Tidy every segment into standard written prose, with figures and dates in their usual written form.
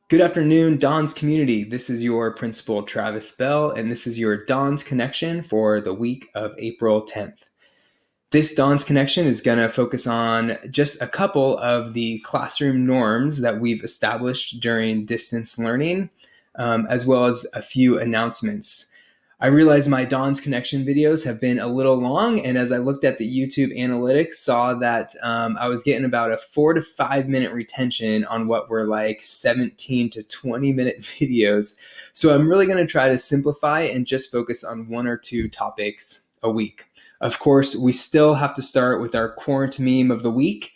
Good afternoon, Don's community. This is your principal, Travis Bell, and this is your Don's Connection for the week of April 10th. This Don's Connection is going to focus on just a couple of the classroom norms that we've established during distance learning, as well as a few announcements. I realized my Don's Connection videos have been a little long, and as I looked at the YouTube analytics, saw that I was getting about a 4 to 5 minute retention on what were like 17 to 20 minute videos. So I'm really going to try to simplify and just focus on one or two topics a week. Of course, we still have to start with our quarantine meme of the week.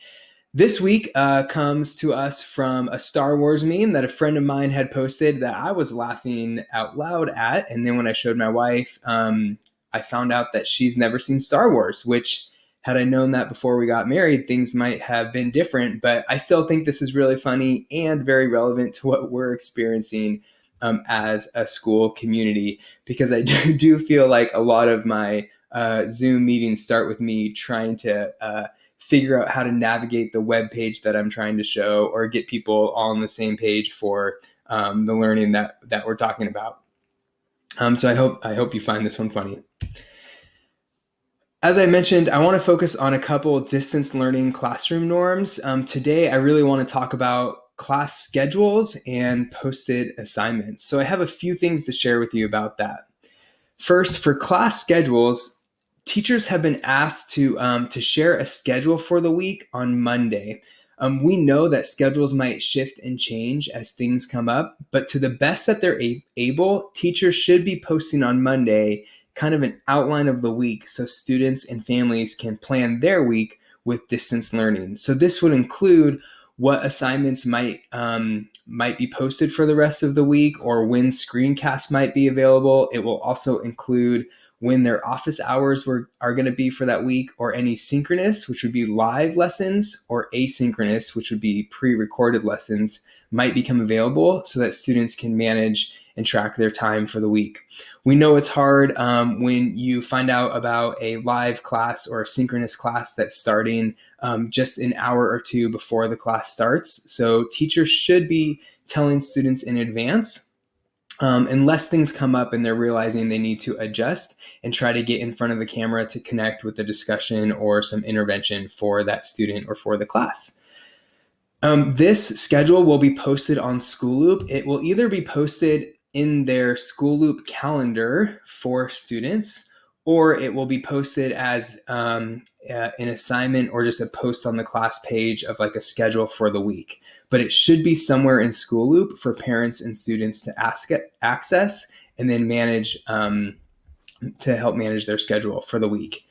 This week comes to us from a Star Wars meme that a friend of mine had posted that I was laughing out loud at. And then when I showed my wife, I found out that she's never seen Star Wars, which, had I known that before we got married, things might have been different. But I still think this is really funny and very relevant to what we're experiencing as a school community, because I do feel like a lot of my Zoom meetings start with me trying to figure out how to navigate the web page that I'm trying to show, or get people all on the same page for the learning that we're talking about. So I hope you find this one funny. As I mentioned, I want to focus on a couple distance learning classroom norms. Today, I really want to talk about class schedules and posted assignments. So I have a few things to share with you about that. First, for class schedules, teachers have been asked to share a schedule for the week on Monday. We know that schedules might shift and change as things come up, but to the best that they're able, teachers should be posting on Monday kind of an outline of the week so students and families can plan their week with distance learning. So this would include what assignments might be posted for the rest of the week, or when screencasts might be available. It will also include when their office hours are going to be for that week, or any synchronous, which would be live lessons, or asynchronous, which would be pre-recorded lessons, might become available so that students can manage and track their time for the week. We know it's hard when you find out about a live class or a synchronous class that's starting just an hour or two before the class starts. So teachers should be telling students in advance, unless things come up and they're realizing they need to adjust and try to get in front of the camera to connect with the discussion or some intervention for that student or for the class. This schedule will be posted on School Loop. It will either be posted in their School Loop calendar for students, or it will be posted as an assignment or just a post on the class page of like a schedule for the week. But it should be somewhere in School Loop for parents and students to access and then manage, to help manage their schedule for the week.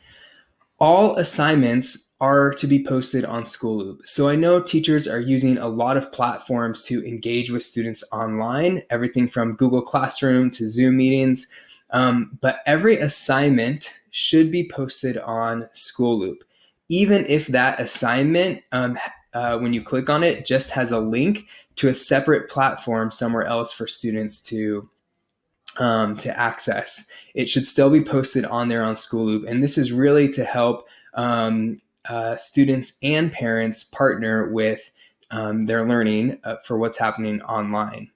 All assignments are to be posted on School Loop. So I know teachers are using a lot of platforms to engage with students online, everything from Google Classroom to Zoom meetings, but every assignment should be posted on School Loop. Even if that assignment, when you click on it, just has a link to a separate platform somewhere else for students to access. It should still be posted on there on School Loop. And this is really to help students and parents partner with their learning for what's happening online.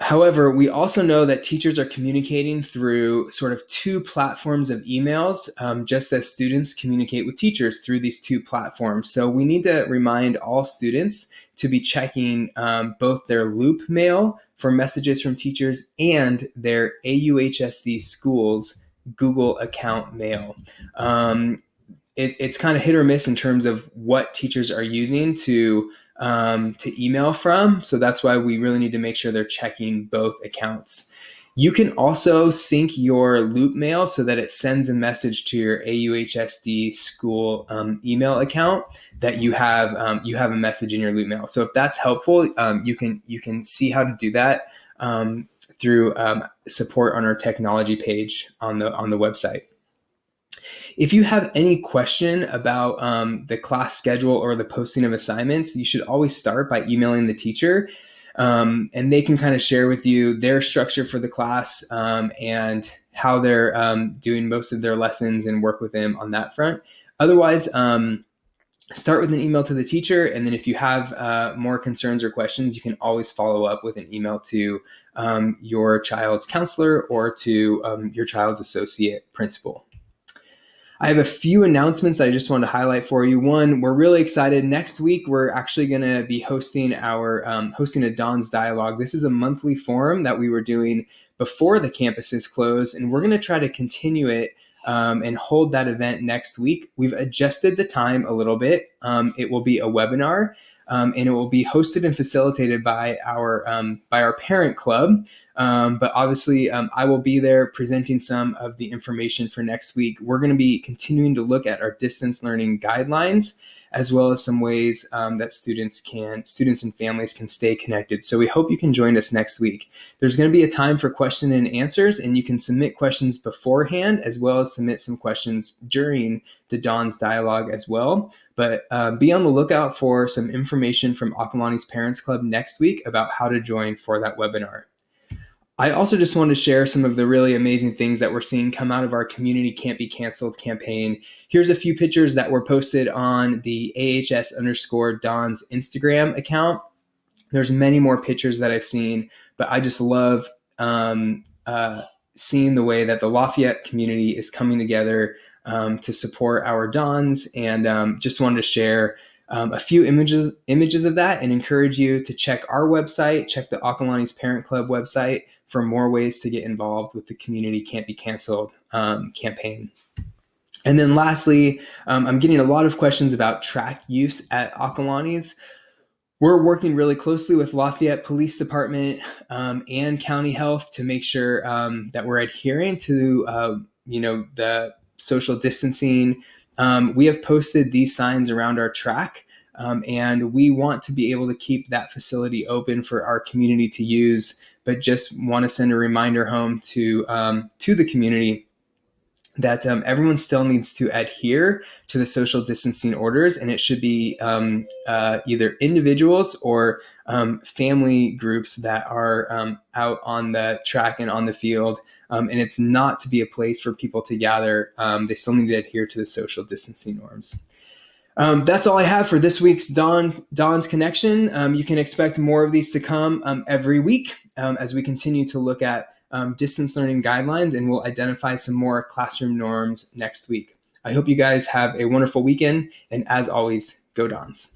However, we also know that teachers are communicating through sort of two platforms of emails, just as students communicate with teachers through these two platforms. So we need to remind all students to be checking both their Loop mail for messages from teachers and their AUHSD schools Google account mail. It's kind of hit or miss in terms of what teachers are using to email from. So that's why we really need to make sure they're checking both accounts. You can also sync your Loop mail so that it sends a message to your AUHSD school email account that you have a message in your Loop mail. So if that's helpful, you can see how to do that through support on our technology page on the website. If you have any question about the class schedule or the posting of assignments, you should always start by emailing the teacher, and they can kind of share with you their structure for the class and how they're doing most of their lessons, and work with them on that front. Otherwise, start with an email to the teacher, and then if you have more concerns or questions, you can always follow up with an email to your child's counselor or to your child's associate principal. I have a few announcements that I just wanted to highlight for you. One, we're really excited. Next week, we're actually going to be hosting hosting a Don's Dialogue. This is a monthly forum that we were doing before the campuses closed, and we're going to try to continue it and hold that event next week. We've adjusted the time a little bit. It will be a webinar, and it will be hosted and facilitated by our parent club. But obviously, I will be there presenting some of the information for next week. We're going to be continuing to look at our distance learning guidelines, as well as some ways that students and families can stay connected. So we hope you can join us next week. There's going to be a time for question and answers, and you can submit questions beforehand, as well as submit some questions during the Don's Dialogue as well. But be on the lookout for some information from Acalanes Parents Club next week about how to join for that webinar. I also just want to share some of the really amazing things that we're seeing come out of our Community Can't Be Canceled campaign. Here's a few pictures that were posted on the AHS_Don's Instagram account. There's many more pictures that I've seen, but I just love seeing the way that the Lafayette community is coming together to support our Dons, and just wanted to share a few images of that and encourage you to check our website, check the Acalanes Parent Club website for more ways to get involved with the Community Can't Be Canceled campaign. And then lastly, I'm getting a lot of questions about track use at Acalanes. We're working really closely with Lafayette Police Department and County Health to make sure that we're adhering to the social distancing. We have posted these signs around our track, and we want to be able to keep that facility open for our community to use, but just want to send a reminder home to the community that everyone still needs to adhere to the social distancing orders, and it should be either individuals or family groups that are out on the track and on the field. And it's not to be a place for people to gather. They still need to adhere to the social distancing norms. That's all I have for this week's Don's Connection. You can expect more of these to come every week as we continue to look at distance learning guidelines, and we'll identify some more classroom norms next week. I hope you guys have a wonderful weekend, and as always, go Dons.